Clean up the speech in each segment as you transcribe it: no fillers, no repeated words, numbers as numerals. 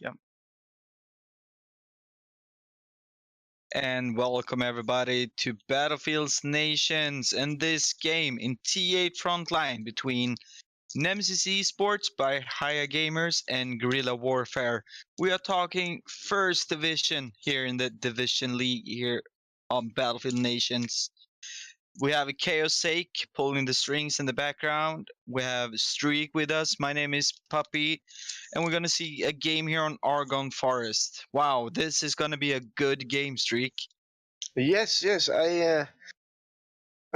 Yep. And welcome everybody to BFNations and this game in T8 Frontline between Nemesis eSports by HAYA Gamers and Guerrilla Warfare. We are talking first division here in the division league here on BFNations. We have a ChaosZake pulling the strings in the background. We have Streak with us. My name is Puppy. And we're going to see a game here on Argonne Forest. Wow, this is going to be a good game, Streak. Yes, I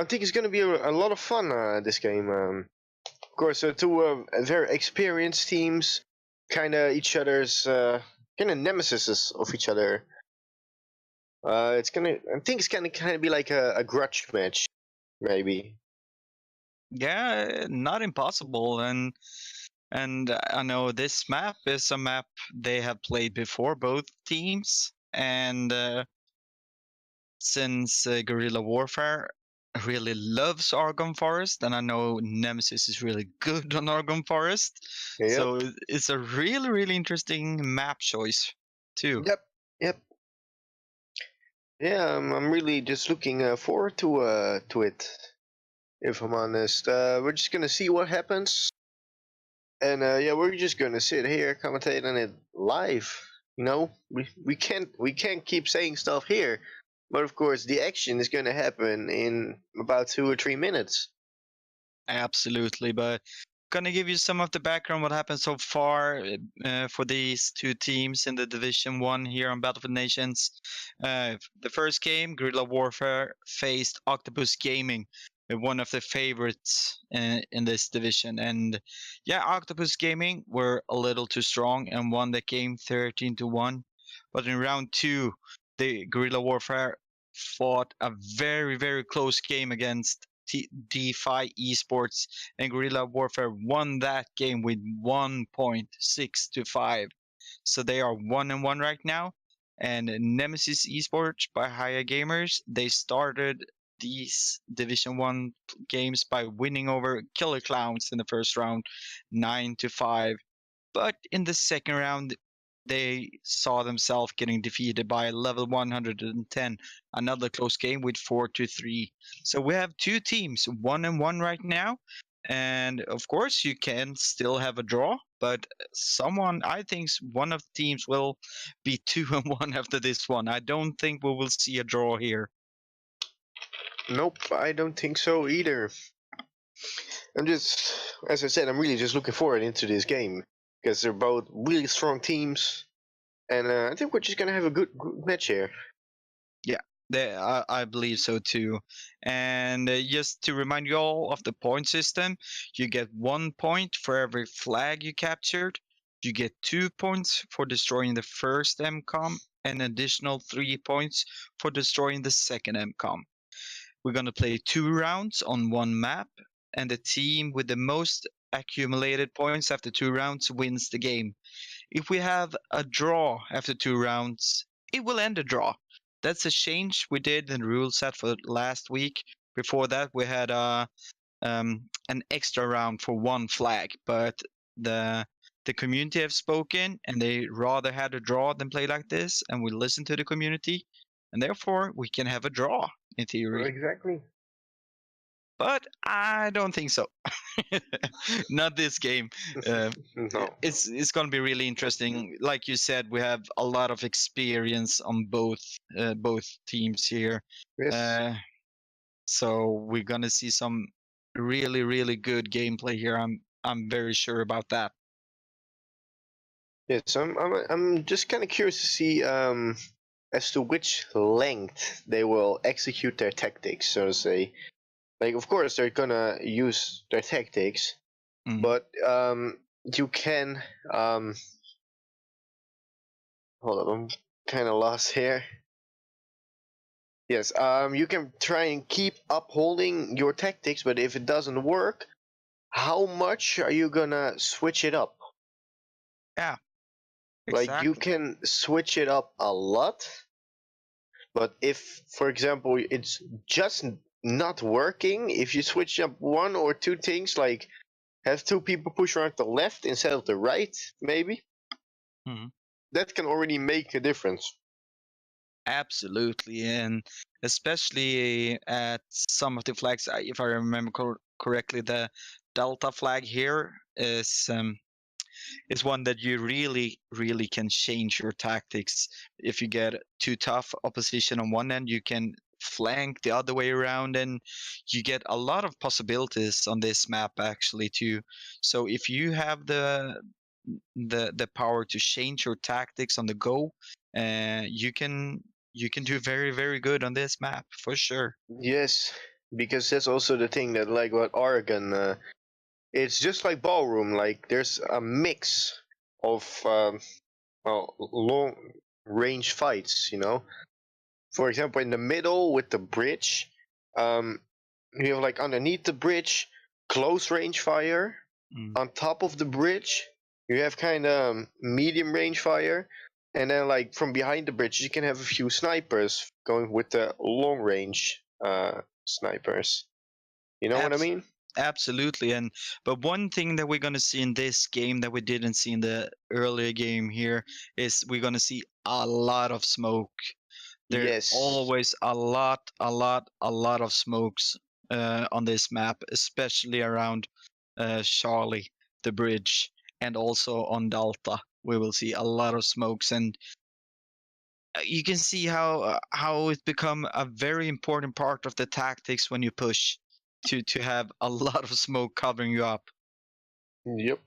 think it's going to be a lot of fun, this game. Of course, two very experienced teams, kind of each other's, kind of nemesis of each other. I think it's gonna kind of be like a grudge match, maybe. Yeah, not impossible. And I know this map is a map they have played before, both teams. And since Guerrilla Warfare really loves Argonne Forest, and I know Nemesis is really good on Argonne Forest, Yep. So it's a really interesting map choice too. Yep. Yeah, I'm really just looking forward to it. If I'm honest, we're just gonna see what happens, and yeah, we're just gonna sit here commentating it live. You know, we can't keep saying stuff here, but of course the action is gonna happen in about 2 or 3 minutes. Absolutely, but gonna give you some of the background what happened so far for these two teams in the Division 1 here on BFNations. The first game, Guerrilla Warfare faced Octopus Gaming, one of the favorites in this division. And yeah, Octopus Gaming were a little too strong and won the game 13-1. But in round 2, the Guerrilla Warfare fought a very close game against DeFi Esports, and Guerrilla Warfare won that game with 1 point, 6-5. So they are 1-1 right now. And Nemesis eSport by HAYA Gamers, they started these Division 1 games by winning over Killer Clowns in the first round, 9-5. But in the second round, they saw themselves getting defeated by level 110, another close game with 4-3. So we have two teams, 1-1 right now. And of course, you can still have a draw, but I think one of the teams will be 2-1 after this one. I don't think we will see a draw here. Nope, I don't think so either. As I said, I'm really just looking forward into this game, because they're both really strong teams, and I think we're just gonna have a good match here. Yeah, I believe so too. And just to remind you all of the point system, you get 1 point for every flag you captured. You get 2 points for destroying the first MCOM, and additional 3 points for destroying the second MCOM. We're going to play 2 rounds on one map, and the team with the most accumulated points after 2 rounds wins the game. If we have a draw after 2 rounds, it will end a draw. That's a change we did in the rule set for last week. Before that, we had an extra round for 1 flag, but the community have spoken, and they rather had a draw than play like this, and we listen to the community, and therefore we can have a draw in theory. Exactly. But I don't think so. Not this game. No. It's going to be really interesting. Like you said, we have a lot of experience on both teams here. Yes. So we're going to see some really good gameplay here. I'm very sure about that. Yes, I'm just kind of curious to see as to which length they will execute their tactics, so to say. Like, of course, they're gonna use their tactics, but you can hold up, I'm kind of lost here. Yes, you can try and keep upholding your tactics, but if it doesn't work, how much are you gonna switch it up? Yeah. Like, Exactly. you can switch it up a lot, but if, for example, it's just not working, if you switch up 1 or 2 things, like have 2 people push around the left instead of the right, maybe, that can already make a difference. Absolutely, and especially at some of the flags, if I remember correctly, the Delta flag here is one that you really can change your tactics. If you get too tough opposition on one end, you can flank the other way around, and you get a lot of possibilities on this map actually too. So if you have the power to change your tactics on the go, you can do very good on this map for sure. Yes, because that's also the thing that, like, what Oregon, it's just like Ballroom, like there's a mix of long range fights, you know. For example, in the middle with the bridge, you have, like, underneath the bridge, close range fire. On top of the bridge, you have kind of medium range fire, and then, like, from behind the bridge, you can have a few snipers going with the long range snipers. You know what I mean? Absolutely, but one thing that we're going to see in this game that we didn't see in the earlier game here is we're going to see a lot of smoke. There's Yes. always a lot of smokes on this map, especially around Charlie, the bridge, and also on Delta. We will see a lot of smokes, and you can see how it's become a very important part of the tactics when you push to have a lot of smoke covering you up. Yep,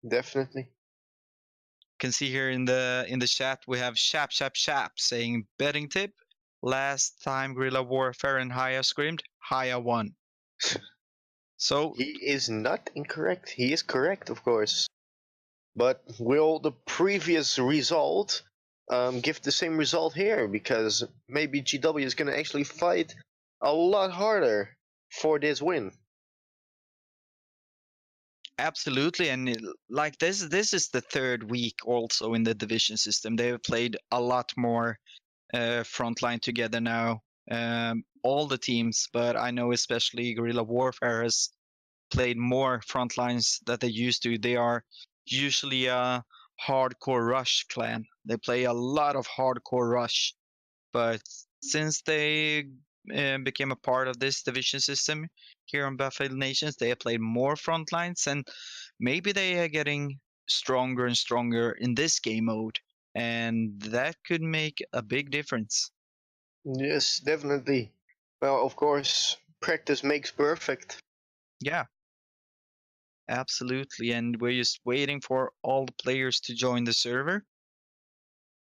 definitely. Can see here in the chat we have Shap saying betting tip. Last time Guerrilla Warfare and HAYA screamed, HAYA won. So he is not incorrect. He is correct, of course. But will the previous result give the same result here? Because maybe GW is going to actually fight a lot harder for this win. Absolutely, and like this is the 3rd week also in the division system. They have played a lot more Frontline together now. All the teams, but I know especially Guerrilla Warfare has played more Frontlines that they used to. They are usually a hardcore rush clan. They play a lot of hardcore rush, but since they became a part of this division system here on BFNations, they have played more Frontlines, and maybe they are getting stronger and stronger in this game mode, and that could make a big difference. Yes, definitely. Well, of course, practice makes perfect. Yeah, absolutely, and we're just waiting for all the players to join the server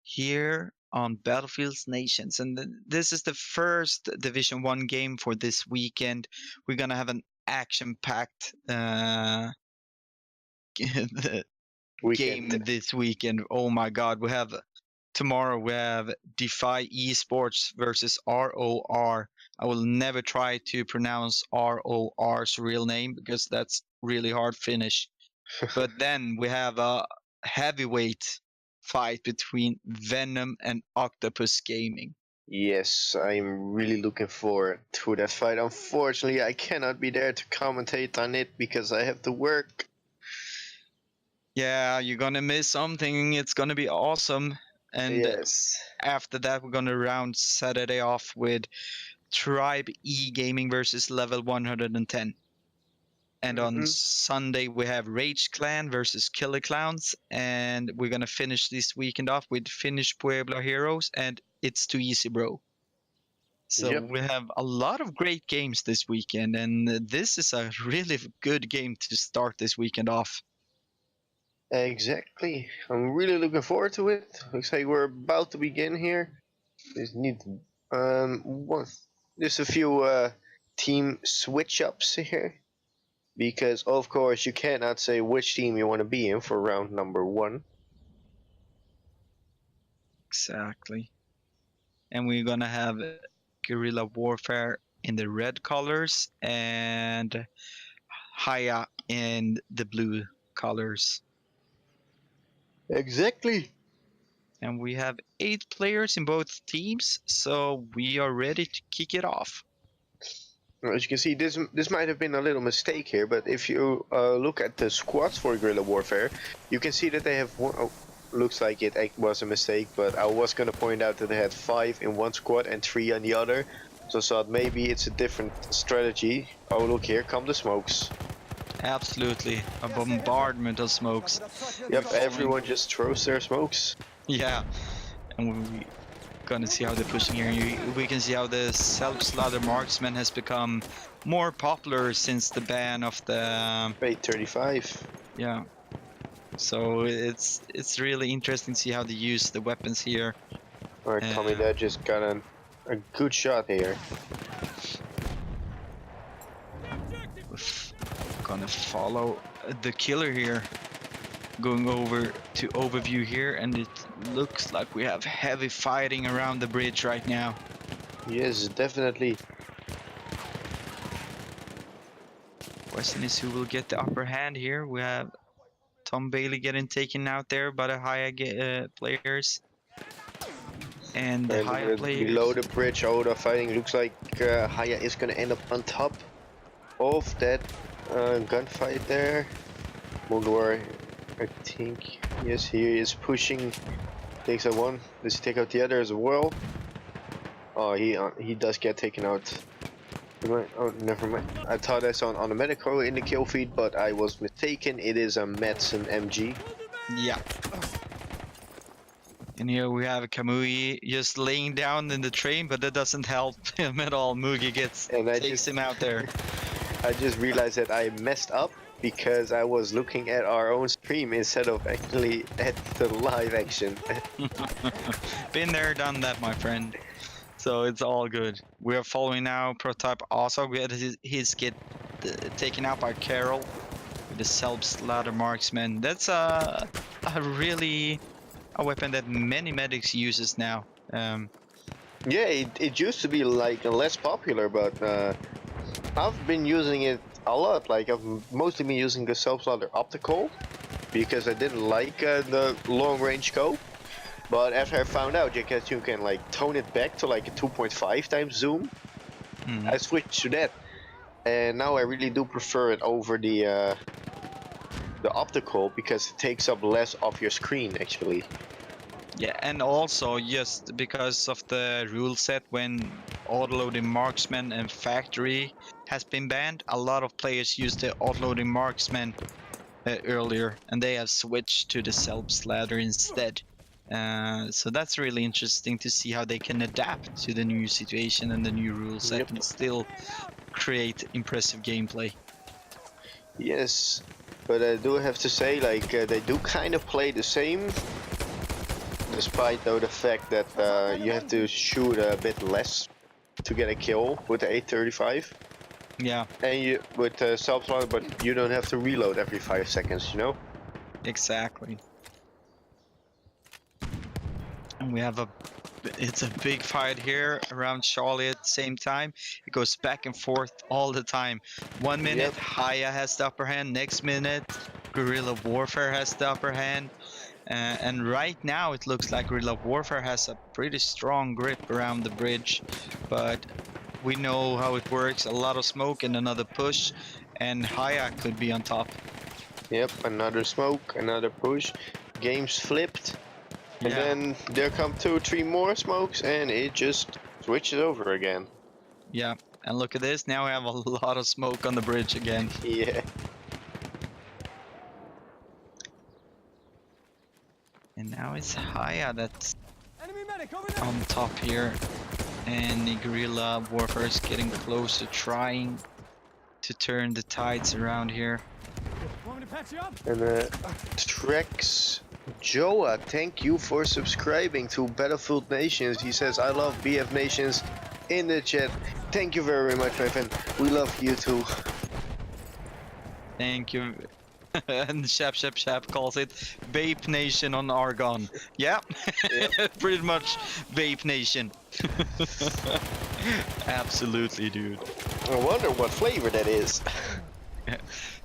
here on BFNations, and this is the first Division 1 game for this weekend. We're gonna have an action-packed game this weekend. Oh my god, tomorrow we have Defy eSports versus ROR. I will never try to pronounce ROR's real name because that's really hard Finnish. But then we have a heavyweight fight between Venom and Octopus Gaming. Yes, I'm really looking forward to that fight. Unfortunately, I cannot be there to commentate on it because I have to work. Yeah, you're gonna miss something. It's gonna be awesome. And Yes. after that, we're gonna round Saturday off with Tribe E Gaming versus Level 110. And on Sunday, we have Rage Clan versus Killer Clowns. And we're going to finish this weekend off with Finnish Pueblo Heroes and It's Too Easy Bro. So Yep. we have a lot of great games this weekend. And this is a really good game to start this weekend off. Exactly. I'm really looking forward to it. Looks like we're about to begin here. Just need just a few team switch ups here. Because of course you cannot say which team you want to be in for round number 1. Exactly. And we're going to have Guerrilla Warfare in the red colors and HAYA in the blue colors. Exactly. And we have 8 players in both teams, so we are ready to kick it off. As you can see, this might have been a little mistake here, but if you look at the squads for Guerrilla Warfare, you can see that they have one. Oh, looks like it was a mistake, but I was going to point out that they had 5 in one squad and 3 on the other. So I thought maybe it's a different strategy. Oh, look, here come the smokes. Absolutely, a bombardment of smokes. Yep, everyone just throws their smokes. Yeah, and we're gonna see how they're pushing here. We can see how the self-slaughter marksman has become more popular since the ban of the 835. Yeah, so it's really interesting to see how they use the weapons here. Alright, Tommy, that just got a good shot here. Gonna follow the killer here. Going over to overview here, and it looks like we have heavy fighting around the bridge right now. Yes, definitely. Question is who will get the upper hand here. We have Tom Bailey getting taken out there by the HAYA players. And the HAYA players below the bridge, all the fighting looks like HAYA is gonna end up on top of that gunfight there. Mogor, I think, yes, he is pushing. Takes out one. Does he take out the other as well? Oh, he does get taken out. Oh, never mind. I thought I saw on the medical in the kill feed, but I was mistaken. It is a Madsen MG. Yeah. And here we have Kamui just laying down in the train, but that doesn't help him at all. Mugi takes him out there. I just realized that I messed up because I was looking at our own stream instead of actually at the live action. Been there, done that, my friend. So it's all good. We are following now Prototype also. We had his get taken out by Carol with the self-slaughter marksman. That's a weapon that many medics uses now. Yeah, it used to be like less popular, but I've been using it a lot. Like I've mostly been using the self-slaughter optical because I didn't like the long-range scope. But after I found out that you can like tone it back to like a 2.5 times zoom, I switched to that, and now I really do prefer it over the optical because it takes up less of your screen actually. Yeah, and also just because of the rule set when autoloading marksman and factory has been banned, a lot of players use the autoloading marksman earlier, and they have switched to the self-slaughter instead. So that's really interesting to see how they can adapt to the new situation and the new rule set and still create impressive gameplay. Yes, but I do have to say, like, they do kind of play the same, despite though the fact that you have to shoot a bit less to get a kill with the 835. Yeah. And you with self-slaughter, but you don't have to reload every 5 seconds, you know? Exactly. And we have a it's a big fight here around Charlie at the same time. It goes back and forth all the time. 1 minute, Yep. HAYA has the upper hand. Next minute, Guerrilla Warfare has the upper hand. And right now, it looks like Guerrilla Warfare has a pretty strong grip around the bridge. But we know how it works. A lot of smoke and another push. And HAYA could be on top. Yep, another smoke, another push. Game's flipped. And Yeah. then there come 2 or 3 more smokes and it just switches over again. Yeah. And look at this. Now we have a lot of smoke on the bridge again. Yeah. And now it's HAYA that's Enemy medic over there. on top here. And the Guerrilla Warfare is getting closer, trying to turn the tides around here. Want me to patch you up? And Trex Joa, thank you for subscribing to BFNations. He says, I love BFNations in the chat. Thank you very much, my friend. We love you too. Thank you. And Shap calls it Vape Nation on Argon. Yeah, Yep. pretty much Vape Nation. Absolutely, dude. I wonder what flavor that is.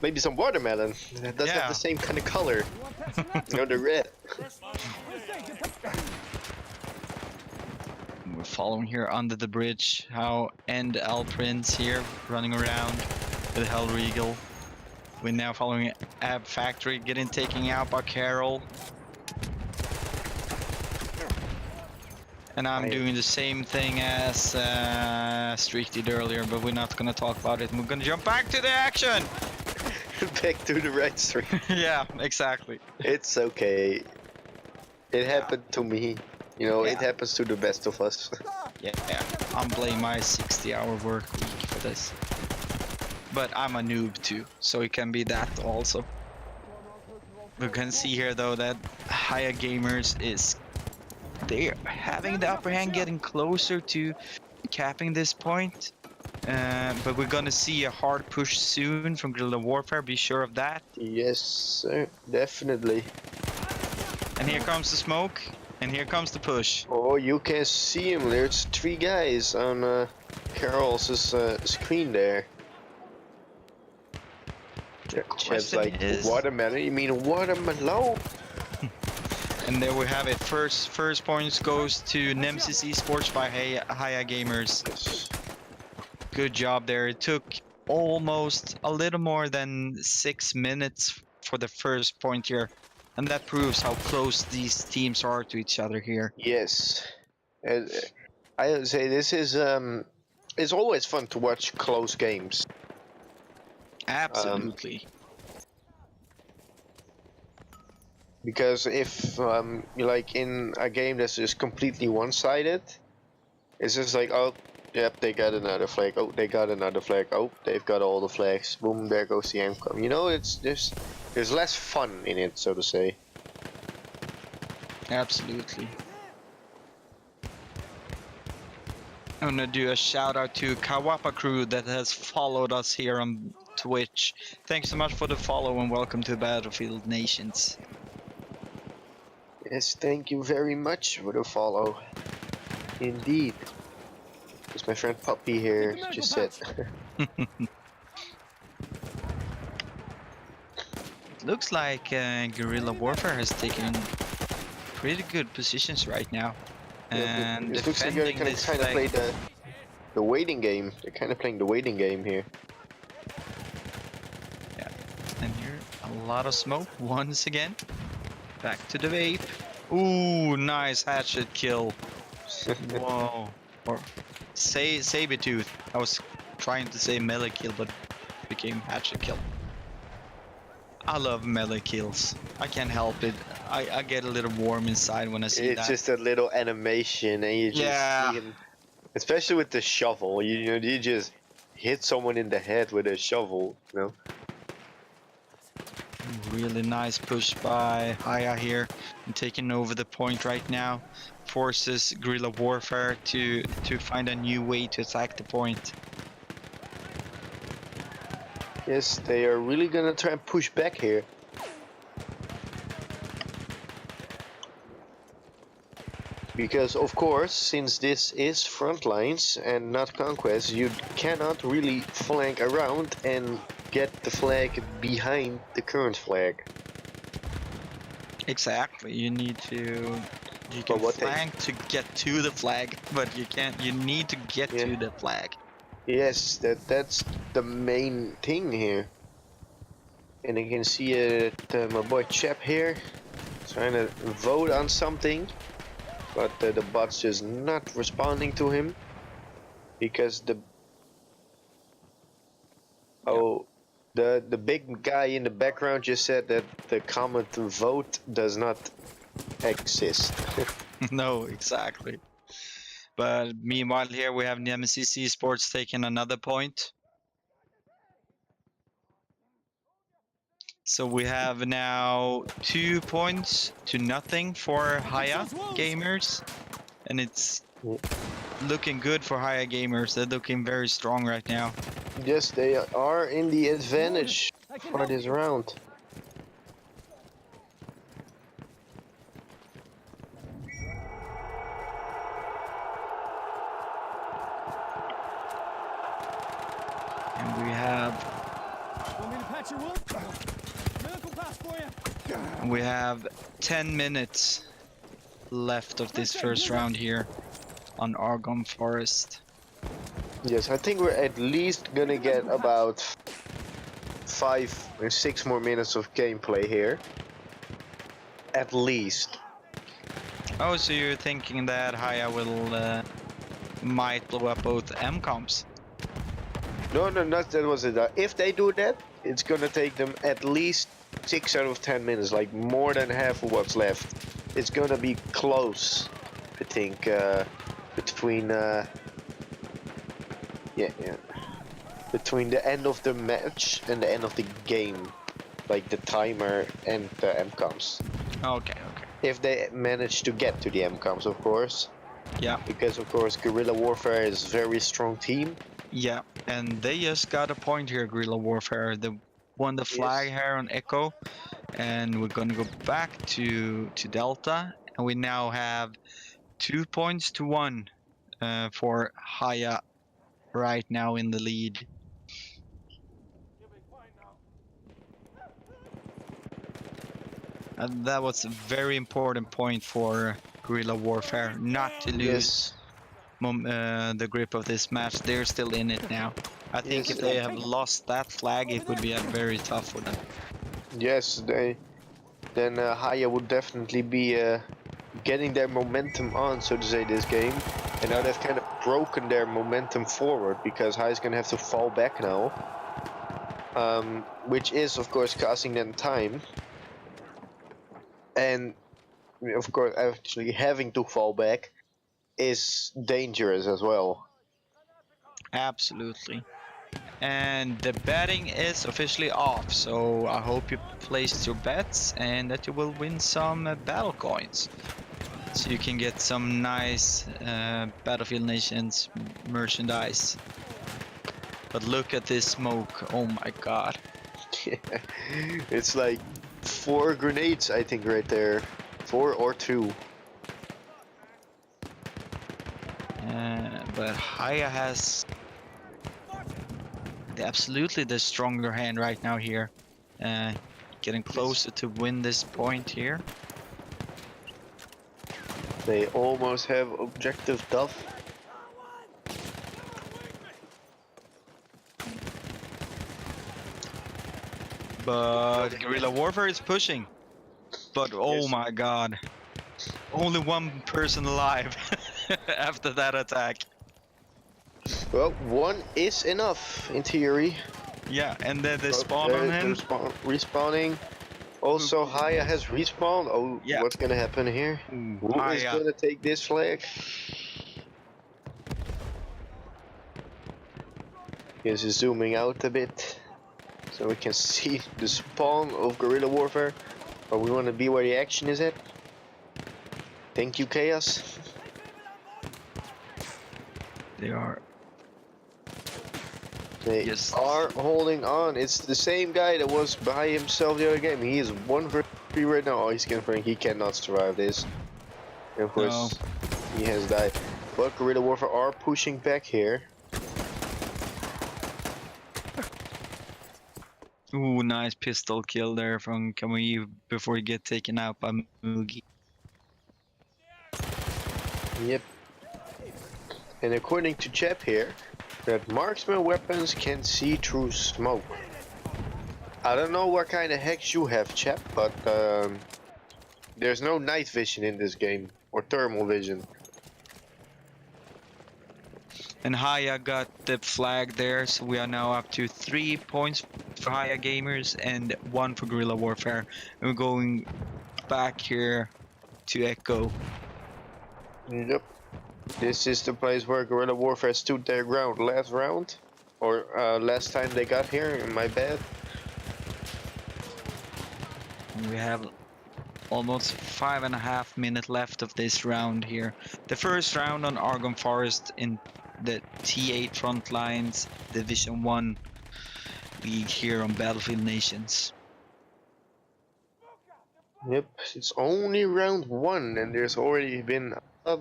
Maybe some watermelon. That does Yeah. have the same kind of color. You want patching up? You know, the red. We're following here under the bridge. How and L Prince here running around with Hellregal. We're now following Ab Factory, taking out by Carol. And I'm doing the same thing as Streak did earlier, but we're not gonna talk about it. We're gonna jump back to the action. Back to the right stream. Yeah, exactly. It's okay. It happened to me. You know, it Yeah. happens to the best of us. Yeah, I'm blaming my 60-hour work week for this. But I'm a noob too, so it can be that also. We can see here though that HAYA Gamers they're having the upper hand, getting closer to capping this point. But we're gonna see a hard push soon from Guerrilla Warfare, be sure of that. Yes, sir. Definitely. And here comes the smoke, and here comes the push. Oh, you can see him. There's 3 guys on Carol's screen there. Chad's question like, is- watermelon? You mean watermelon? And there we have it. First points goes to Nemesis eSports by HAYA Gamers. Yes. Good job there. It took almost a little more than 6 minutes for the first point here. And that proves how close these teams are to each other here. Yes. I would say this is it's always fun to watch close games. Absolutely. Because if like in a game that's just completely one-sided, it's just like, oh, yep, they got another flag. Oh, they got another flag. Oh, they've got all the flags. Boom, there goes the outcome. You know, it's just there's less fun in it, so to say. Absolutely. I'm gonna do a shout out to Kawapa Crew that has followed us here on Twitch. Thanks so much for the follow and welcome to Battlefield Nations. Yes, thank you very much for the follow. Indeed. As my friend Puppy here just said. Looks like Guerrilla Warfare has taken pretty good positions right now. And it looks like they're defending this kind of play flag. the waiting game. They're kind of playing the waiting game here. And here, a lot of smoke once again. Back to the vape. Ooh, nice hatchet kill. Whoa. Or Sabertooth. I was trying to say melee kill, but it became hatchet kill. I love melee kills. I can't help it. I get a little warm inside when I see It's that. just a little animation, and you just Yeah. see him, especially with the shovel. You just hit someone in the head with a shovel. You know. Really nice push by HAYA here and taking over the point right now. Forces Guerrilla Warfare to find a new way to attack the point. Yes, they are really gonna try and push back here. Because of course, since this is Frontlines and not Conquest, you cannot really flank around and get the flag behind the current flag. Exactly. You need to. You can what they- flank to get to the flag, but you can't. You need to get Yeah. to the flag. Yes, that's the main thing here. And you can see my boy Chap here trying to vote on something, but the bot's just not responding to him because the big guy in the background just said that the comment vote does not exist. No, exactly. But meanwhile, here we have Nemesis eSports taking another point. So we have now 2 points to nothing for HAYA gamers, and it's looking good for HAYA gamers. They're looking very strong right now. Yes, they are in the advantage for this round. And we have Want me to patch your wound? Medical pass for you. we have 10 minutes left of this first round here on Argonne Forest. Yes, I think we're at least gonna get about 5 or 6 more minutes of gameplay here. At least. Oh, so you're thinking that HAYA will might blow up both M-comps? No, not that was it. If they do that, it's gonna take them at least 6 out of 10 minutes, like more than half of what's left. It's gonna be close, I think, between between the end of the match and the end of the game, like the timer and the MCOMs. Okay. If they manage to get to the MCOMs, of course. Yeah. Because of course, Guerrilla Warfare is a very strong team. Yeah, and they just got a point here, Guerrilla Warfare. They won the flag here on Echo, and we're gonna go back to Delta, and we now have 2 points to 1 for HAYA right now in the lead. And that was a very important point for Guerrilla Warfare, not to lose the grip of this match. They're still in it now. I think if they have lost that flag, it would be very tough for them. Yes, then HAYA would definitely be getting their momentum on, so to say, this game. And now they've kind of broken their momentum forward because HAYA's gonna have to fall back now, which is of course costing them time. And of course, actually having to fall back is dangerous as well. Absolutely. And the betting is officially off, so I hope you placed your bets and that you will win some battle coins, so you can get some nice Battlefield Nations merchandise. But look at this smoke, oh my god. It's like 4 grenades, I think, right there. 4 or 2. But HAYA has absolutely the stronger hand right now here. Getting closer to win this point here. They almost have objective Duff. But Guerrilla Warfare is pushing. But oh my god. Only one person alive after that attack. Well, 1 is enough in theory. Yeah, and then they spawn on him. Respawning. Also, HAYA has respawned. Oh, Yeah. What's gonna happen here? Who is HAYA. gonna take this flag? He's zooming out a bit so we can see the spawn of Guerrilla Warfare. But we want to be where the action is at. Thank you, Chaos. They are. They are holding on. It's the same guy that was by himself the other game. He is 1 versus 3 right now. Oh, he's confirming he cannot survive this. And of course, He has died. But Guerrilla Warfare are pushing back here. Ooh, nice pistol kill there from Kamui before he get taken out by Mugi. Yep. And according to Chap here, that marksman weapons can see through smoke. I don't know what kind of hex you have, Chap, but there's no night vision in this game, or thermal vision. And HAYA got the flag there, so we are now up to 3 points for HAYA gamers and 1 for Guerrilla Warfare. And we're going back here to Echo. Yep. This is the place where Guerrilla Warfare stood their ground last round. Or last time they got here, my bad. We have almost 5.5 minutes left of this round here. The first round on Argon Forest in the T8 Frontlines Division 1 league here on BFNations. Yep, it's only round 1 and there's already been a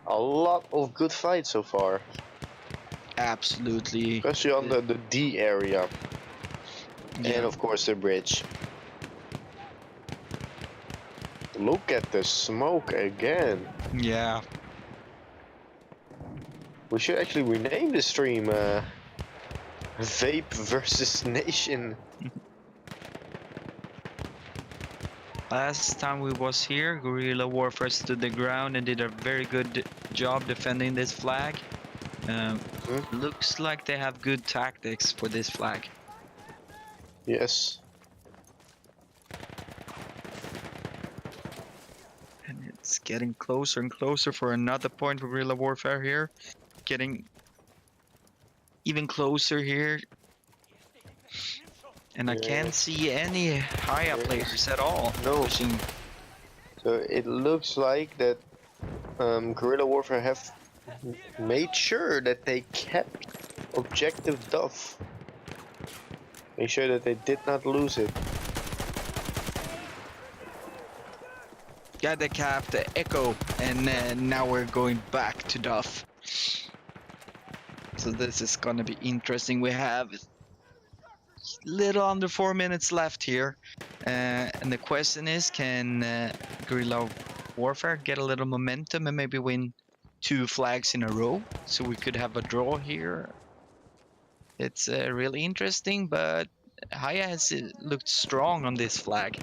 lot of good fights so far. Absolutely. Especially on the D area. Yeah. And of course the bridge. Look at the smoke again. Yeah. We should actually rename the stream Vape versus Nation. Last time we was here, Guerrilla Warfare stood the ground and did a very good job defending this flag. Looks like they have good tactics for this flag. Yes. And it's getting closer and closer for another point for Guerrilla Warfare here. Getting even closer here. And I can't see any HAYA players at all. No. Pushing. So it looks like that Guerrilla Warfare have made sure that they kept objective Duff. Make sure that they did not lose it. Yeah, they capped the Echo, and now we're going back to Duff. So this is gonna be interesting. We have little under 4 minutes left here, and the question is, can Guerrilla Warfare get a little momentum and maybe win 2 flags in a row, so we could have a draw here? It's really interesting, but HAYA has looked strong on this flag,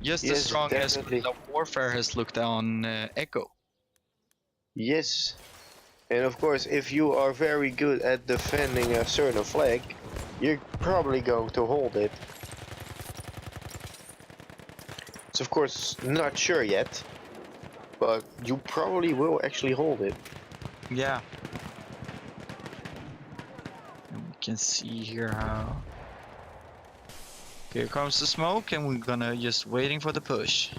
just as strong as Guerrilla Warfare has looked on Echo. Yes, and of course, if you are very good at defending a certain flag, you're probably going to hold it. It's of course not sure yet, but you probably will actually hold it. Yeah. And we can see here how... Here comes the smoke, and we're gonna just waiting for the push.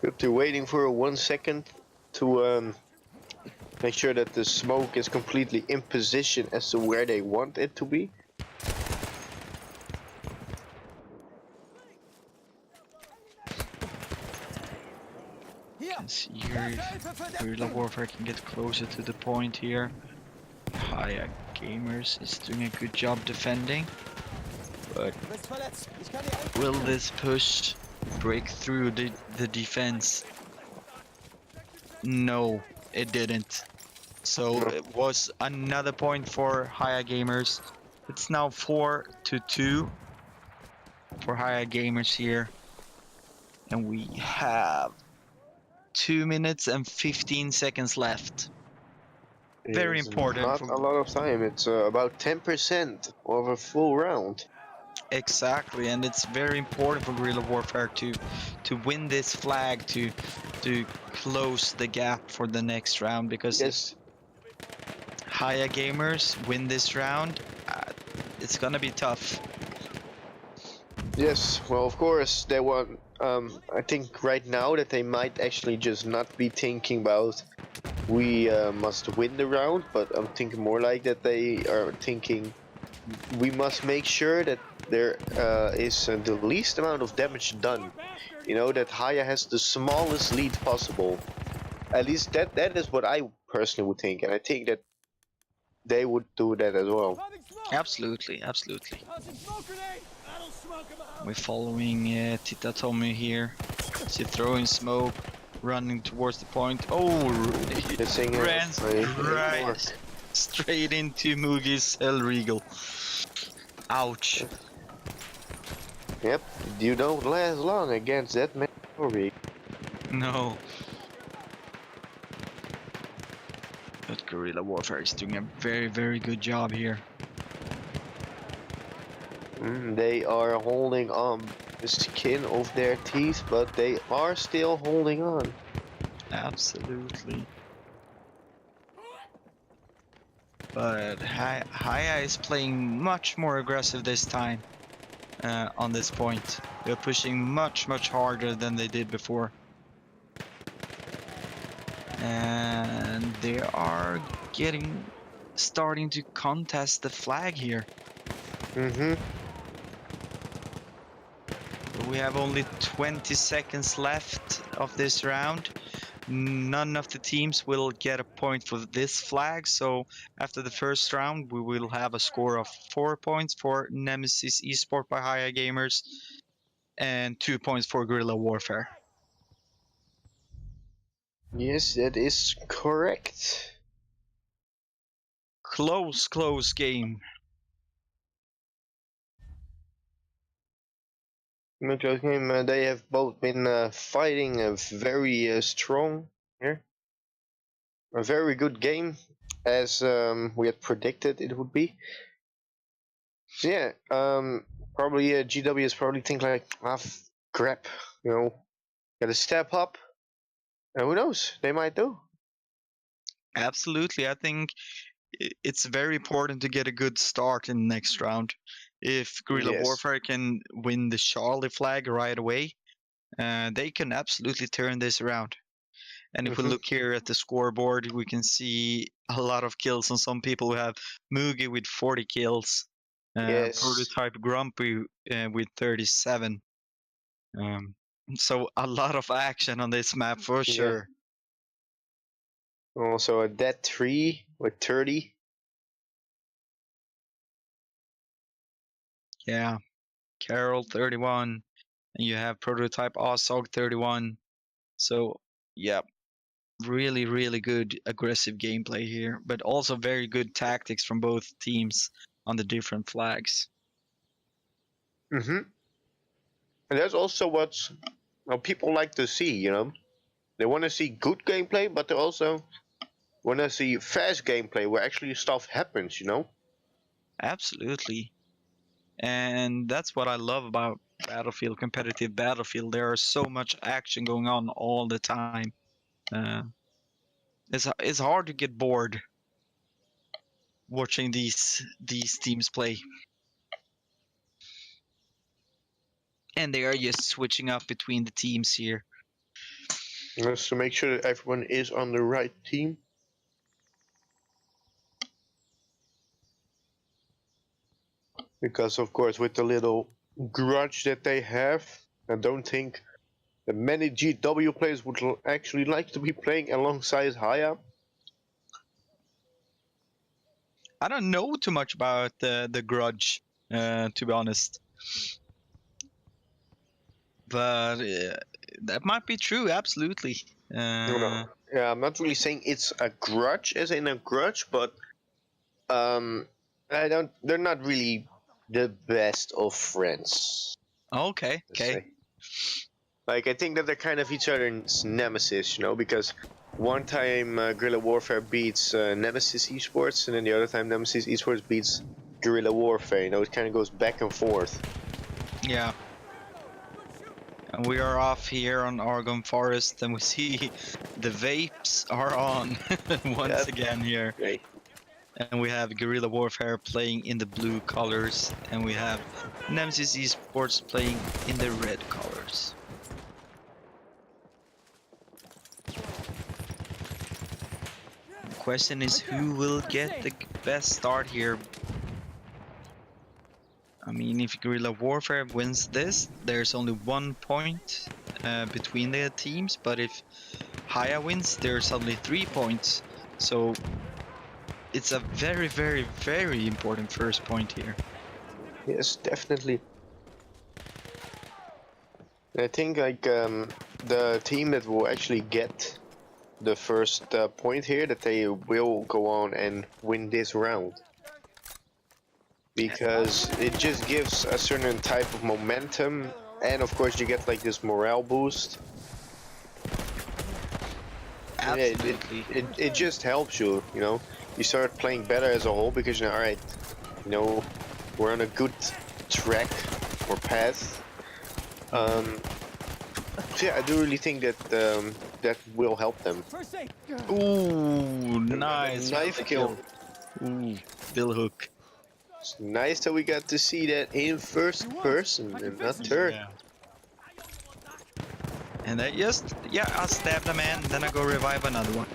Yep, they're waiting for 1 second to make sure that the smoke is completely in position as to where they want it to be. You can see here if Guerrilla Warfare can get closer to the point here. HAYA Gamers is doing a good job defending, but will this push break through the defense? No, it didn't. So it was another point for HAYA Gamers. It's now 4-2 for HAYA Gamers here, and we have 2 minutes and 15 seconds left. Very important. Not a lot of time. It's about 10% of a full round. Exactly, and it's very important for Guerrilla Warfare to win this flag to close the gap for the next round, because if HAYA Gamers win this round, it's gonna be tough. Yes, well, of course they want. I think right now that they might actually just not be thinking about we must win the round, but I'm thinking more like that they are thinking we must make sure that there is the least amount of damage done. You know, that HAYA has the smallest lead possible. At least that is what I personally would think, and I think that they would do that as well. Tossing smoke. Absolutely, absolutely. Tossing smoke grenade. That'll smoke him out. We're following Tita Tommy here. She throwing smoke, running towards the point. Oh, This thing ran is right straight into Mugi's Hellregal. Ouch. Yep, you don't last long against that man. No. But Guerrilla Warfare is doing a very, very good job here. They are holding on the skin of their teeth, but they are still holding on. Absolutely. But HAYA is playing much more aggressive this time on this point. They're pushing much harder than they did before. And they are starting to contest the flag here. We have only 20 seconds left of this round. None of the teams will get a point for this flag, so after the first round we will have a score of 4 points for Nemesis eSport by HAYA Gamers and 2 points for Guerrilla Warfare. Yes, that is correct. Close game. In a close game, they have both been fighting very strong here. A very good game, as we had predicted it would be. So yeah, probably GW is probably thinking like, crap, you know, gotta step up. And who knows, they might do. Absolutely, I think it's very important to get a good start in the next round. If Guerrilla Warfare can win the Charlie flag right away, they can absolutely turn this around. And if we look here at the scoreboard, we can see a lot of kills on some people. We have Mugi with 40 kills, Prototype Grumpy with 37. So a lot of action on this map for sure. Also a Dead 3 with 30. Yeah, Carol 31, and you have Prototype Ozog 31. So yeah, really good aggressive gameplay here, but also very good tactics from both teams on the different flags. And that's also what people like to see, you know. They want to see good gameplay, but they also want to see fast gameplay where actually stuff happens, you know. Absolutely. And that's what I love about Battlefield, competitive Battlefield. There is so much action going on all the time. It's hard to get bored watching these teams play. And they are just switching up between the teams here. Just to make sure that everyone is on the right team. Because of course with the little grudge that they have, I don't think that many GW players would actually like to be playing alongside HAYA. I don't know too much about the grudge, to be honest. But that might be true, absolutely. Yeah, I'm not really saying it's a grudge as in a grudge, but they're not really the best of friends. Okay. Like, I think that they're kind of each other's nemesis, you know, because one time Guerrilla Warfare beats Nemesis eSports, and then the other time Nemesis eSports beats Guerrilla Warfare. You know, it kind of goes back and forth. Yeah. And we are off here on Argon Forest, and we see the vapes are on once again here. Great. And we have Guerrilla Warfare playing in the blue colors, and we have Nemesis eSports playing in the red colors. The question is, who will get the best start here? I mean, mean, if Guerrilla Warfare wins this, there's only 1 point between the teams. But if HAYA wins, there's suddenly 3 points. So it's a very, very, very important first point here. Yes, definitely. I think like the team that will actually get the first point here, that they will go on and win this round. Because it just gives a certain type of momentum, and of course you get like this morale boost. Absolutely. It just helps you, you know. You start playing better as a whole because you're alright, you know, we're on a good track or path. So yeah, I do really think that that will help them. First aid. Ooh, nice. Knife kill. Ooh, bill hook. It's nice that we got to see that in first person and not third. Yeah. And I stabbed a man, then I go revive another one.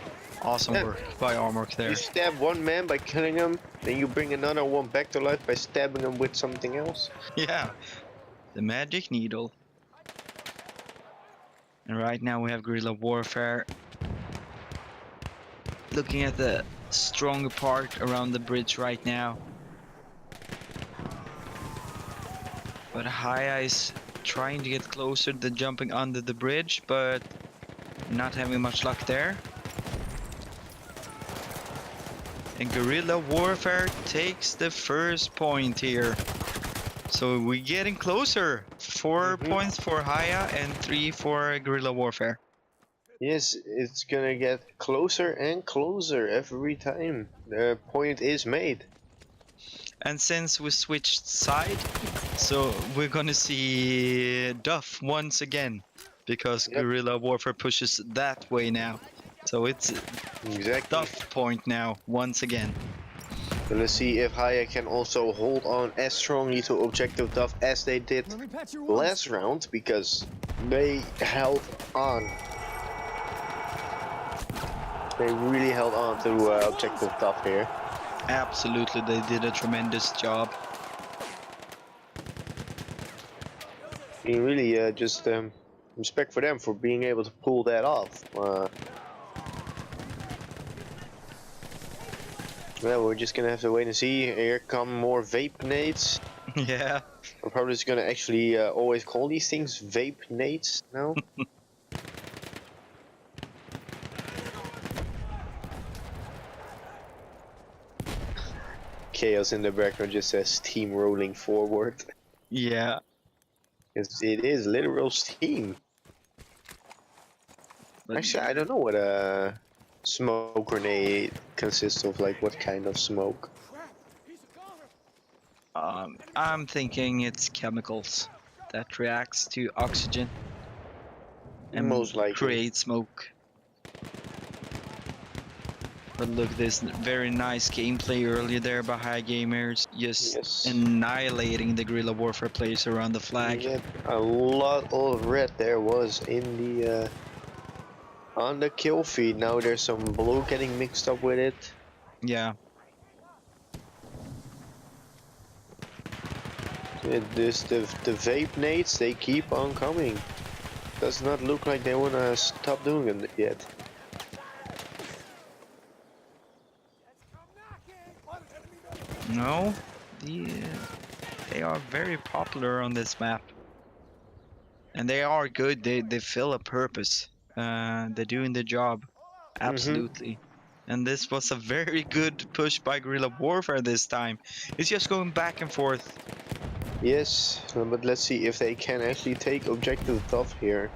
Awesome Yeah. work by Armork there. You stab one man by killing him, then you bring another one back to life by stabbing him with something else. Yeah, the magic needle. And right now we have Guerrilla Warfare looking at the stronger part around the bridge right now. But HAYA is trying to get closer to jumping under the bridge, but not having much luck there. And Guerrilla Warfare takes the first point here. So we're getting closer. 4 points for HAYA and 3 for Guerrilla Warfare. Yes, it's gonna get closer and closer every time the point is made. And since we switched side, so we're gonna see Duff once again, because Yep. Guerrilla Warfare pushes that way now. So it's Exactly. Duff point now, once again. So let's see if HAYA can also hold on as strongly to objective Duff as they did Let me patch your wounds. last round, because they held on. They really held on to objective Duff here. Absolutely, they did a tremendous job. You really just respect for them for being able to pull that off. Well, we're just gonna have to wait and see. Here come more vape nades. Yeah. I'm probably just gonna actually always call these things vape nades now. Chaos in the background just says steam rolling forward. Yeah. It is literal steam. But Actually, I don't know what a smoke grenade consists of. Like, what kind of smoke? I'm thinking it's chemicals that reacts to oxygen and Most likely. create smoke. But look, this very nice gameplay earlier there by HAYA Gamers, just Yes. annihilating the Guerrilla Warfare players around the flag. Yeah, a lot of red there was in the on the kill feed. Now there's some blue getting mixed up with it. Yeah. The vape nades, they keep on coming. Does not look like they wanna stop doing it yet. No, they are very popular on this map, and they are good. They fill a purpose. They're doing the job, absolutely. And this was a very good push by Guerrilla Warfare this time. It's just going back and forth. Yes, but let's see if they can actually take objective Duff here.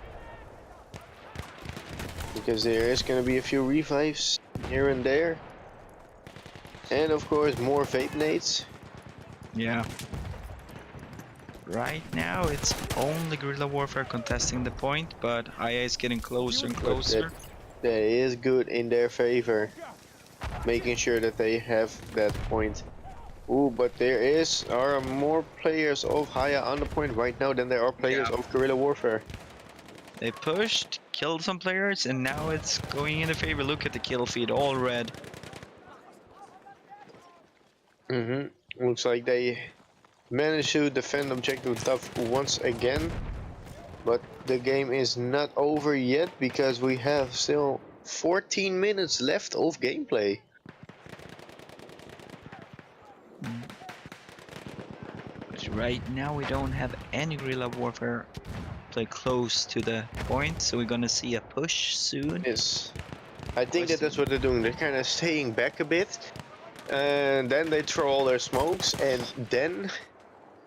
Because there is gonna be a few revives here and there. And of course more vape nades. Yeah. Right now it's only Guerrilla Warfare contesting the point, but HAYA is getting closer and closer. That is good in their favor. Making sure that they have that point. Ooh, but there are more players of HAYA on the point right now than there are players of Guerrilla Warfare. They pushed, killed some players, and now it's going in their favor. Look at the kill feed, all red. Looks like they managed to defend objective Duff once again. But the game is not over yet because we have still 14 minutes left of gameplay. But right now we don't have any guerrilla warfare play close to the point, so we're gonna see a push soon. Yes, I think that's what they're doing. They're kind of staying back a bit, and then they throw all their smokes, and then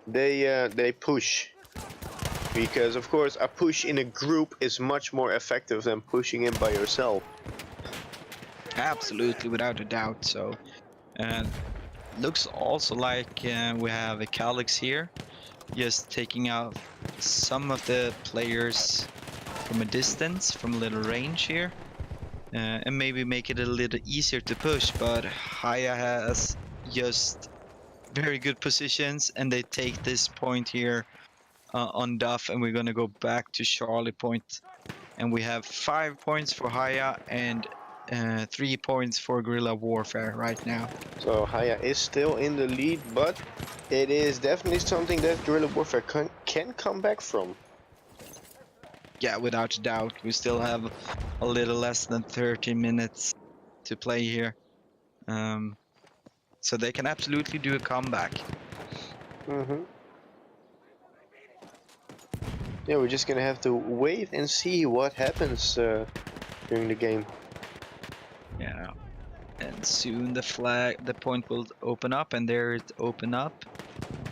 they push. Because of course a push in a group is much more effective than pushing in by yourself. Absolutely, without a doubt. So, looks also like we have a Calyx here, just taking out some of the players from a distance, from a little range here, and maybe make it a little easier to push. But HAYA has just very good positions, and they take this point here on Duff, and we're gonna go back to Charlie point, and we have 5 points for HAYA and 3 points for guerrilla warfare right now. So HAYA is still in the lead, but it is definitely something that guerrilla warfare can come back from. Yeah, without a doubt. We still have a little less than 30 minutes to play here, so they can absolutely do a comeback. Yeah, we're just gonna have to wait and see what happens during the game. Yeah, and soon the point will open up, and there it open up,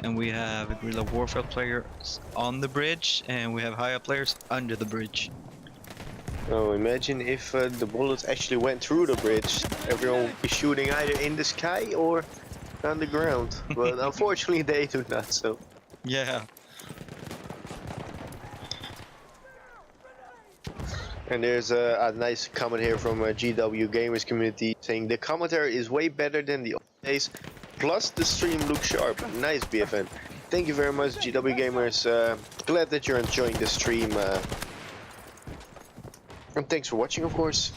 and we have a guerrilla warfare players on the bridge, and we have HAYA players under the bridge. Oh, imagine if the bullets actually went through the bridge. Everyone would be shooting either in the sky or on the ground. But unfortunately they do not, so. Yeah. And there's a nice comment here from GW Gamers community saying the commentary is way better than the old days, plus the stream looks sharp. Nice, BFN. Thank you very much, GW Gamers. Glad that you're enjoying the stream. And thanks for watching, of course.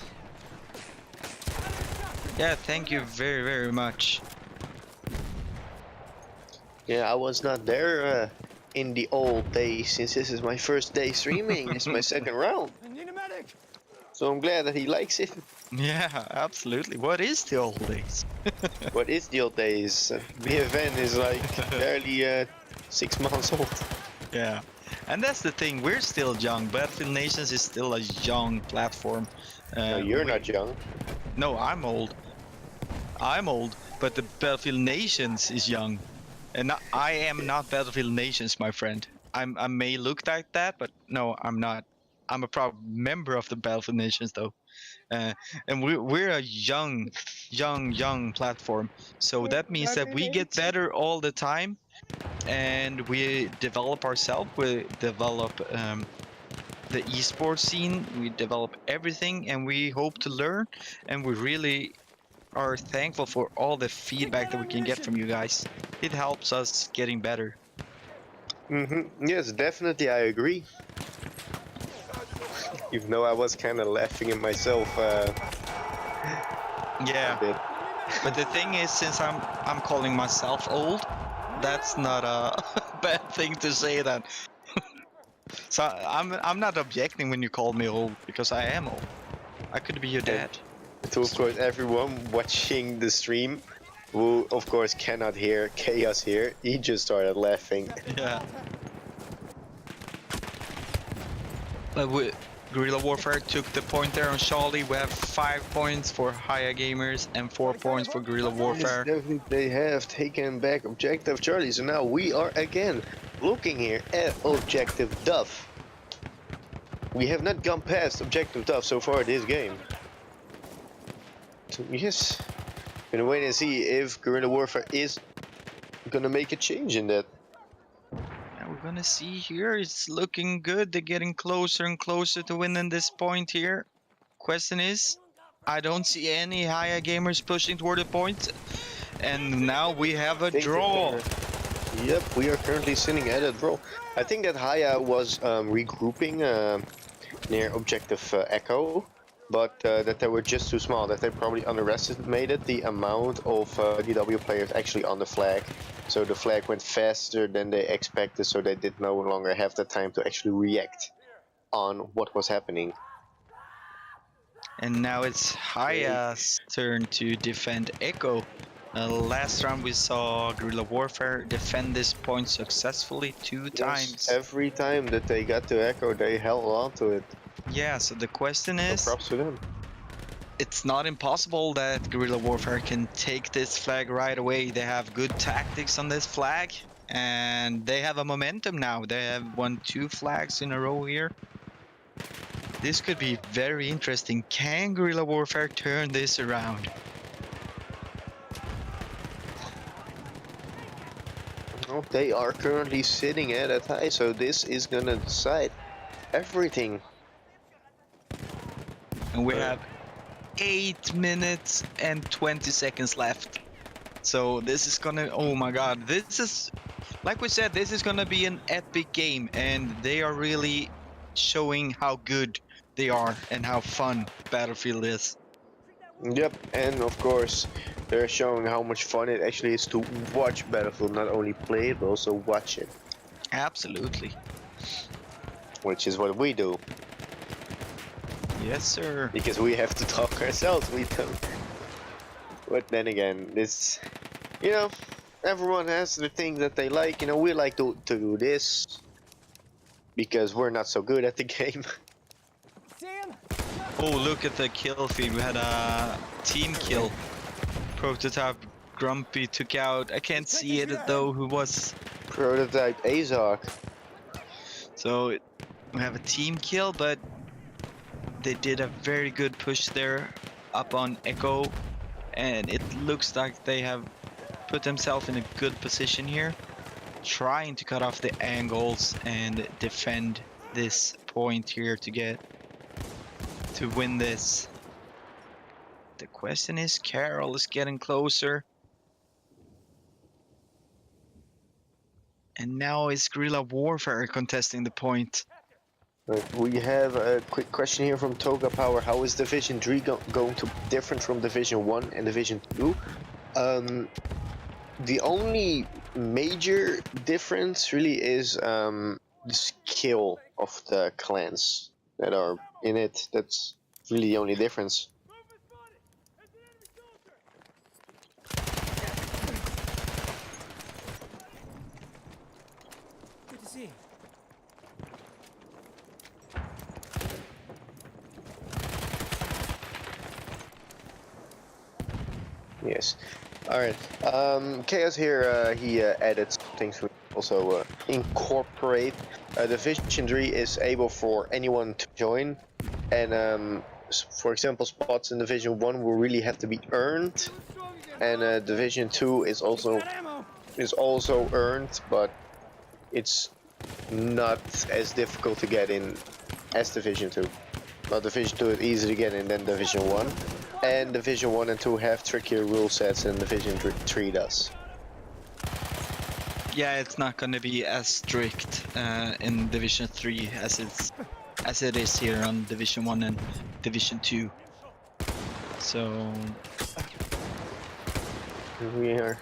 Yeah, thank you very, very much. Yeah, I was not there in the old days, since this is my first day streaming. It's my second round. So I'm glad that he likes it. Yeah, absolutely. What is the old days? What is the old days? BFN is like barely 6 months old. Yeah, and that's the thing. We're still young. BFNations is still a young platform. No, you're not young. No, I'm old. I'm old, but the BFNations is young, and I am not BFNations, my friend. I may look like that, but no, I'm not. I'm a proud member of the BFNations, though, and we're a young platform. So that means that we get better all the time, and we develop ourselves. We develop the esports scene. We develop everything, and we hope to learn. And we really are thankful for all the feedback that we can get from you guys. It helps us getting better. Yes, definitely, I agree. Even though I was kind of laughing at myself. Yeah. A bit. But the thing is, since I'm calling myself old, that's not a bad thing to say. That. So I'm not objecting when you call me old, because I am old. I could be your dad. To of course everyone watching the stream, who of course cannot hear Chaos here, he just started laughing. Yeah. But Guerrilla Warfare took the point there on Charlie. We have 5 points for HAYA Gamers and 4 points for Guerrilla Warfare. Yes, definitely they have taken back Objective Charlie, so now we are again looking here at Objective Duff. We have not gone past Objective Duff so far this game. So yes, gonna wait and see if Guerrilla Warfare is gonna make a change in that. Yeah, we're gonna see here. It's looking good. They're getting closer and closer to winning this point here. Question is, I don't see any HAYA gamers pushing toward the point. And now we have a draw. Yep, we are currently sitting at a draw. I think that HAYA was regrouping near Objective Echo, but that they were just too small, that they probably underestimated the amount of DW players actually on the flag. So the flag went faster than they expected, so they did no longer have the time to actually react on what was happening. And now it's HAYA's turn to defend Echo. Last round we saw Guerrilla Warfare defend this point successfully 2 times. Every time that they got to Echo, they held on to it. Yeah, so the question So is, props to them. it's not impossible that Guerrilla Warfare can take this flag right away. They have good tactics on this flag, and they have a momentum now. They have won 2 flags in a row here. This could be very interesting. Can Guerrilla Warfare turn this around? Well, they are currently sitting at a tie, so this is gonna decide everything. And we have 8 minutes and 20 seconds left. So this is gonna, oh my god, this is, like we said, this is gonna be an epic game, and they are really showing how good they are and how fun Battlefield is. Yep, and of course, they're showing how much fun it actually is to watch Battlefield, not only play it, but also watch it. Absolutely. Which is what we do. Yes, sir. Because we have to talk ourselves, we don't. But then again, this, you know, everyone has the thing that they like. You know, we like to do this because we're not so good at the game. Oh, look at the kill feed. We had a team kill. Prototype Grumpy took out, I can't see it though, who was. Prototype Azok. So we have a team kill, but they did a very good push there up on Echo, and it looks like they have put themselves in a good position here, trying to cut off the angles and defend this point here to win this. The question is, Carol is getting closer, and now is Guerrilla Warfare contesting the point. Right, we have a quick question here from Toga Power. How is Division 3 going to be different from Division 1 and Division 2? The only major difference really is the skill of the clans that are in it. That's really the only difference. Good to see you. Yes. Alright. Chaos here, he added things we also incorporate. Division 3 is able for anyone to join. And for example, spots in Division 1 will really have to be earned. And Division 2 is also earned, but it's not as difficult to get in as Division 2. Well, Division 2 is easy to get in than Division 1. And Division 1 and 2 have trickier rule sets than Division 3 does. Yeah, it's not going to be as strict in Division 3 as it is here on Division 1 and Division 2. So we are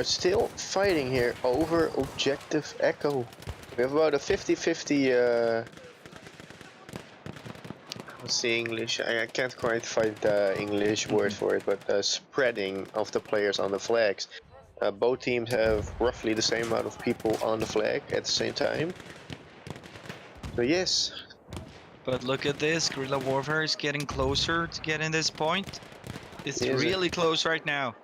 still fighting here over Objective Echo. We have about a 50-50 what's the English? I can't quite find the English word for it, but spreading of the players on the flags. Both teams have roughly the same amount of people on the flag at the same time. So yes. But look at this, Guerrilla Warfare is getting closer to getting this point. It's really close right now.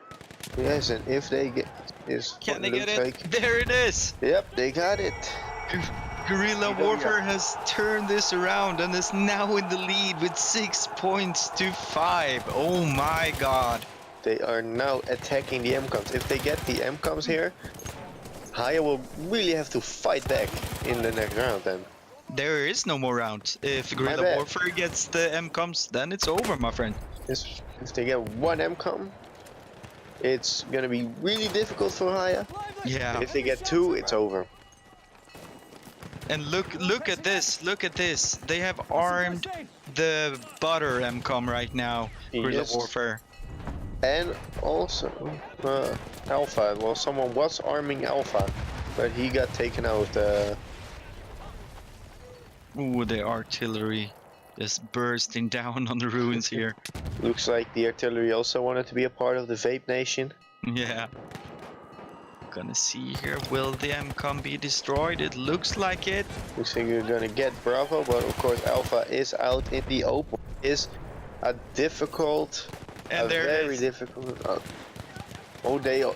Yes, and if they get this, can they get it? There it is. Yep, they got it. Guerrilla Warfare has turned this around and is now in the lead with 6 points to 5. Oh my god. They are now attacking the MCOMs. If they get the MCOMs here, HAYA will really have to fight back in the next round then. There is no more round. If Guerrilla Warfare gets the MCOMs, then it's over, my friend. If they get one MCOM, it's gonna be really difficult for HAYA. Yeah. If they get 2, it's over. And look at this, look at this. They have armed the butter MCOM right now, Guerrilla Warfare. And also Alpha. Well, someone was arming Alpha, but he got taken out. Ooh, the artillery is bursting down on the ruins here. Looks like the artillery also wanted to be a part of the Vape Nation. Yeah. Gonna see here, will the MCOM be destroyed? It looks like it. Looks like you're gonna get Bravo, but of course Alpha is out in the open. Is a difficult, And there it very is. difficult.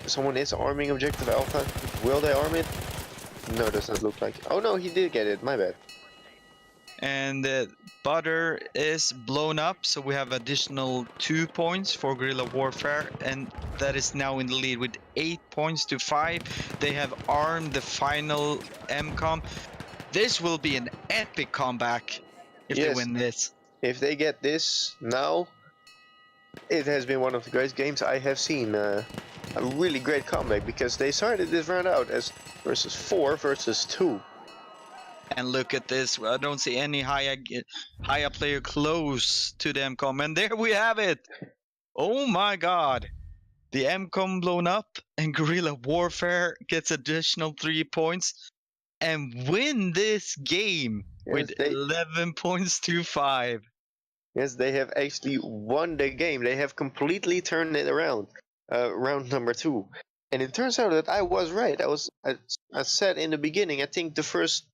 Someone is arming Objective Alpha. Will they arm it? No, does not look like it. Oh no, he did get it. My bad. And Butter is blown up, so we have additional 2 points for Guerrilla Warfare, and that is now in the lead with 8 points to 5. They have armed the final MCOM. This will be an epic comeback if they Yes. win this. If they get this now, it has been one of the greatest games I have seen. A really great comeback, because they started this round out as versus 4 versus 2. And look at this. I don't see any HAYA player close to the MCOM. And there we have it. Oh my god. The MCOM blown up, and Guerrilla Warfare gets additional 3 points and win this game with 11 points to 5. Yes, they have actually won the game. They have completely turned it around. Round number 2. And it turns out that I was right. I said in the beginning, I think the first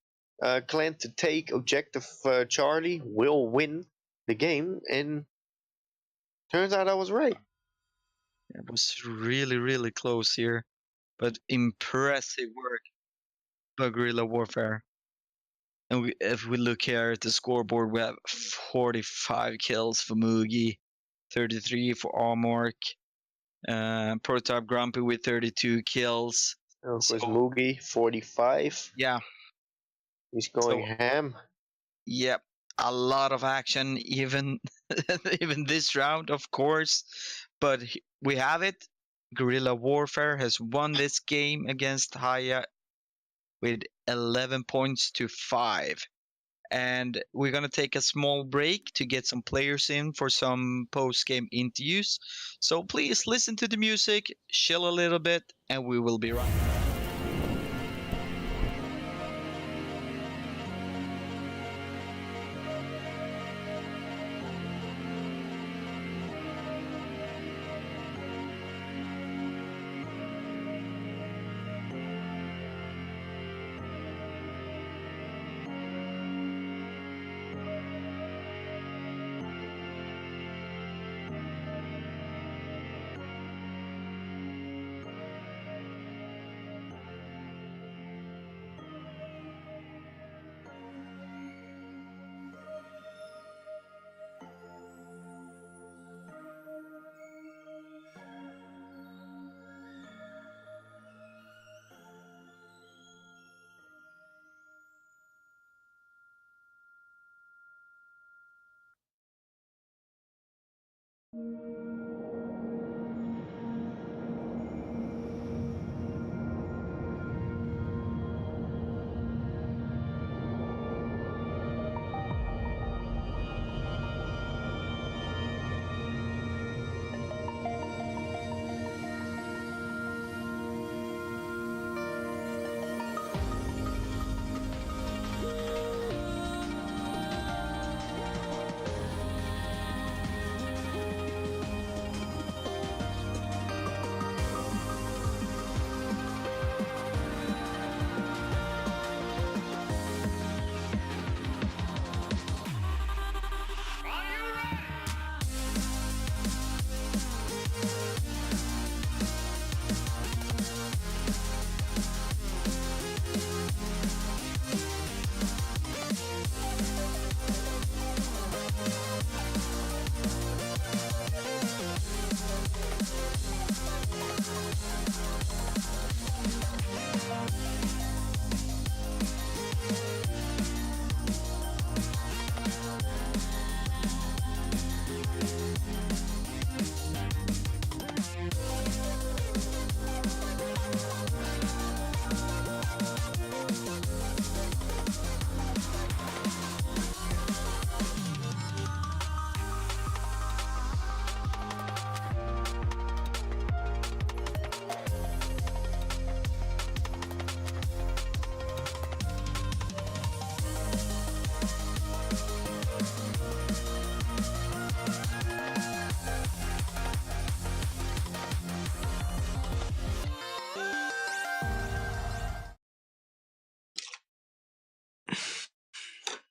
clan to take Objective Charlie will win the game. And turns out I was right. It was really, really close here. But impressive work by Guerrilla Warfare. And if we look here at the scoreboard, we have 45 kills for Mugi, 33 for Amork, Prototype Grumpy with 32 kills. Of course, Mugi, 45. Yeah. He's going ham. Yep. A lot of action, even even this round, of course. But we have it. Guerrilla Warfare has won this game against HAYA with 11 points to 5. And we're going to take a small break to get some players in for some post-game interviews. So please listen to the music, chill a little bit, and we will be right back.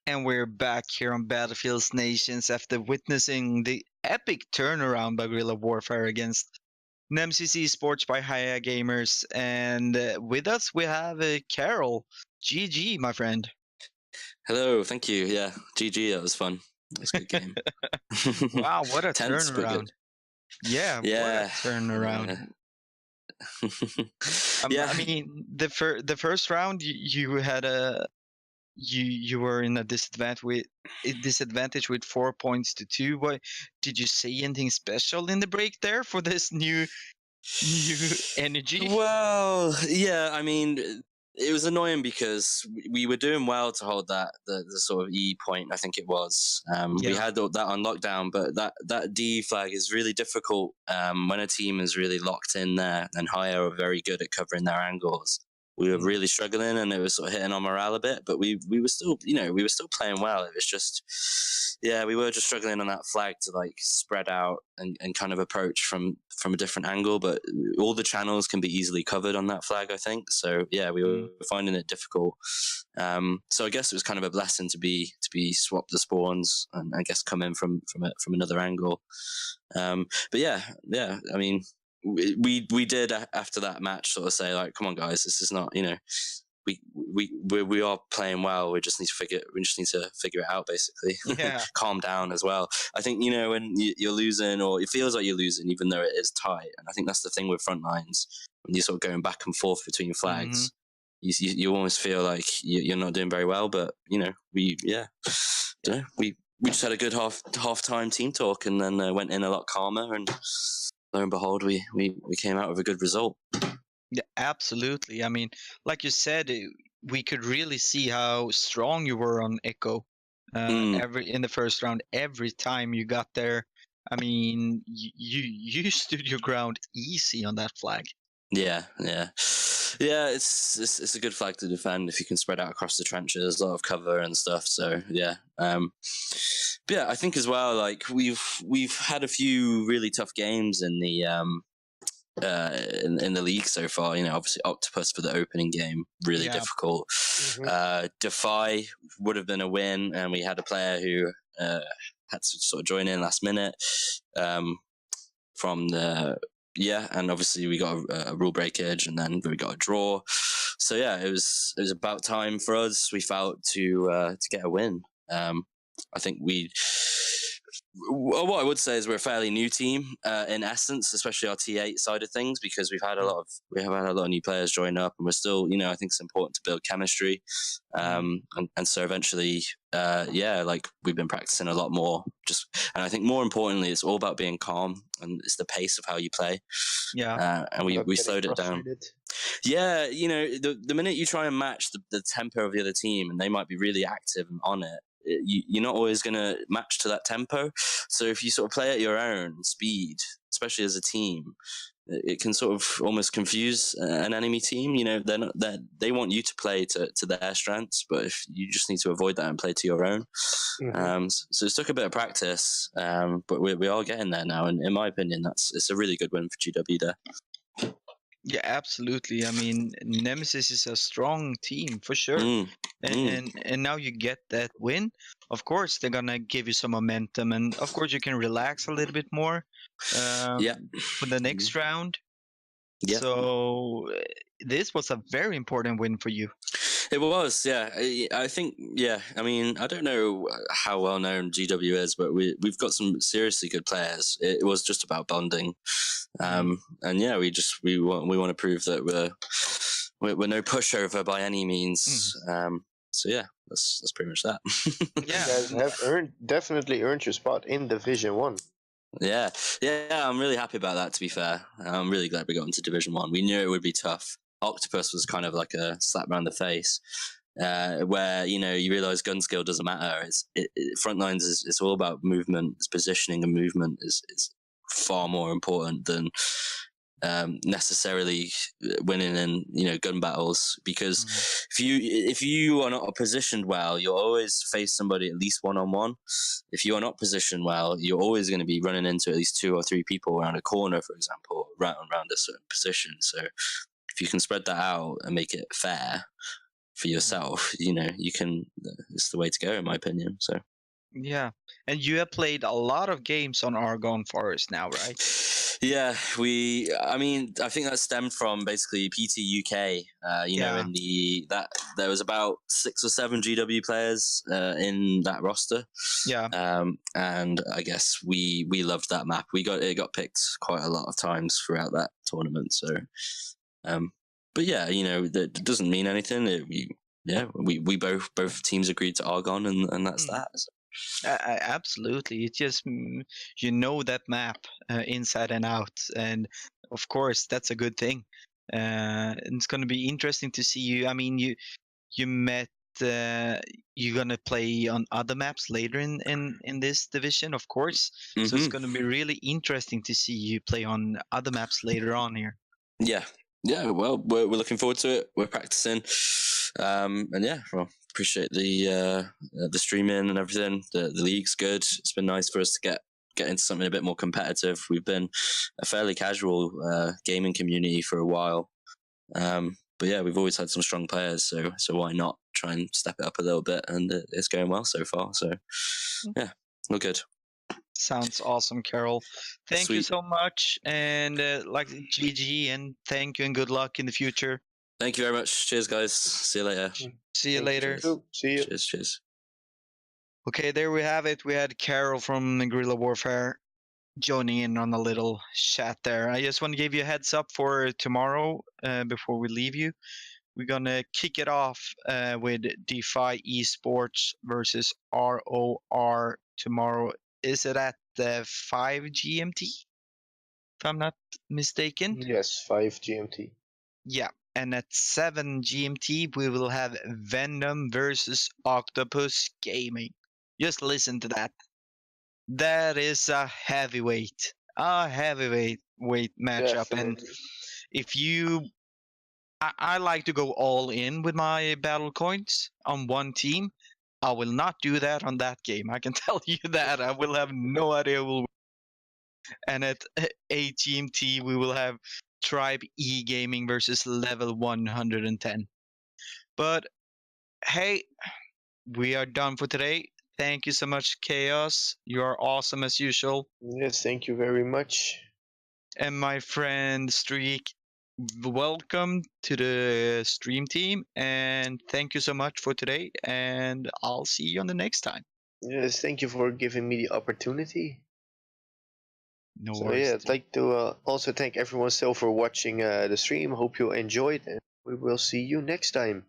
And we're back here on Battlefield Nations after witnessing the epic turnaround by Guerrilla Warfare against Nemesis eSports by HAYA Gamers. And with us we have Carol. GG, my friend. Hello, thank you. Yeah, GG, that was fun. It was a good game. Wow, what a Tense, but turnaround. good. Yeah, Yeah. what a turnaround. Yeah. I mean, the first round you had you were in a disadvantage with 4 points to 2. What did you see anything special in the break there for this new energy? Well, yeah, I mean, it was annoying because we were doing well to hold the sort of E point, I think it was. We had that on lockdown, but that D flag is really difficult when a team is really locked in there, and HAYA are very good at covering their angles. We were really struggling, and it was sort of hitting our morale a bit, but we were still, we were still playing well. It was just, yeah, we were just struggling on that flag to like spread out and kind of approach from a different angle, but all the channels can be easily covered on that flag, I think. So yeah, we were finding it difficult. So I guess it was kind of a blessing to be swapped the spawns and I guess come in from another angle. But yeah, I mean, we did after that match sort of say like, come on guys, this is not, we are playing well. We just need to figure it out, basically. Yeah. Calm down as well. I think when you're losing, or it feels like you're losing, even though it is tight. And I think that's the thing with Frontlines, when you're sort of going back and forth between flags. You almost feel like you're not doing very well. But we just had a good half-time team talk, and then went in a lot calmer, and lo and behold, we came out with a good result. Yeah, absolutely. I mean, like you said, we could really see how strong you were on Echo. In the first round, every time you got there, I mean, you stood your ground easy on that flag. Yeah. It's a good flag to defend if you can spread out across the trenches, a lot of cover and stuff. So yeah, but yeah, I think as well, like we've had a few really tough games in the in the league so far. Obviously Octopus for the opening game, really difficult. Defy would have been a win, and we had a player who had to sort of join in last minute from the. Yeah, and obviously we got a rule breakage, and then we got a draw. So yeah, it was about time for us, we felt, to get a win. I think what I would say is we're a fairly new team in essence, especially our T8 side of things, because we have had a lot of new players join up, and we're still, I think it's important to build chemistry, and so eventually, like we've been practicing a lot more. And I think more importantly, it's all about being calm, and it's the pace of how you play. Yeah, and we slowed it down. Yeah, the minute you try and match the tempo of the other team, and they might be really active and on it, you're not always going to match to that tempo. So if you sort of play at your own speed, especially as a team, it can sort of almost confuse an enemy team. They want you to play to their strengths, but if you just need to avoid that and play to your own. So it took a bit of practice, but we are getting there now. And in my opinion, it's a really good win for GW there. Yeah, absolutely. I mean, Nemesis is a strong team for sure. And now you get that win. Of course, they're gonna give you some momentum, and of course you can relax a little bit more for the next round. Yeah. So this was a very important win for you. It was, yeah. I think, yeah. I mean, I don't know how well known GW is, but we've got some seriously good players. It was just about bonding, and yeah, we want to prove that we're no pushover by any means. So yeah, that's pretty much that. Yeah, you guys have definitely earned your spot in Division 1. Yeah, I'm really happy about that, to be fair. I'm really glad we got into Division 1. We knew it would be tough. Octopus was kind of like a slap around the face, where you realize gun skill doesn't matter. Frontlines it's all about movement. It's positioning, and movement is far more important than necessarily winning in gun battles, because if you are not positioned well, you'll always face somebody at least one-on-one. If you are not positioned well, you're always going to be running into at least 2 or 3 people around a corner, for example, around a certain position. So if you can spread that out and make it fair for yourself, you know, you can. It's the way to go, in my opinion. So. Yeah, and you have played a lot of games on Argonne Forest now, right? Yeah, I mean, I think that stemmed from basically PT UK. You know, Yeah. in that there was about 6 or 7 GW players in that roster. Yeah. And I guess we loved that map. It got picked quite a lot of times throughout that tournament. So, but yeah, you know, that doesn't mean anything. We both teams agreed to Argonne, and that's that. So. Absolutely. It's just you know that map inside and out, and of course that's a good thing. And it's going to be interesting to see you. I mean, you met. You're gonna play on other maps later in this division, of course. So it's going to be really interesting to see you play on other maps later on here. Yeah. Well, we're looking forward to it. We're practicing, and yeah, well, appreciate the streaming and everything. The league's good. It's been nice for us to get into something a bit more competitive. We've been a fairly casual gaming community for a while, but yeah, we've always had some strong players. So why not try and step it up a little bit? And it's going well so far. So yeah, we're good. Sounds awesome, Carol. Thank you so much, and like GG, and thank you, and good luck in the future. Thank you very much. Cheers, guys. See you later. See you later. See you. Cheers. Okay, there we have it. We had Carol from Guerrilla Warfare joining in on a little chat there. I just want to give you a heads up for tomorrow before we leave you. We're going to kick it off with DeFi eSports versus ROR tomorrow. Is it at 5 GMT? If I'm not mistaken. Yes, 5 GMT. Yeah. And at 7 GMT, we will have Venom versus Octopus Gaming. Just listen to that. That is a heavyweight matchup. Definitely. And if you, I like to go all in with my battle coins on one team. I will not do that on that game. I can tell you that. I will have no idea who will win. And at 8 GMT, we will have Tribe E Gaming versus Level 110. But hey, we are done for today. Thank you so much, Chaos. You are awesome as usual. Yes, thank you very much. And my friend Streak, welcome to the stream team. And thank you so much for today. And I'll see you on the next time. Yes, thank you for giving me the opportunity. No So worries. yeah, I'd like to also thank everyone still for watching the stream. Hope you enjoyed, and we will see you next time.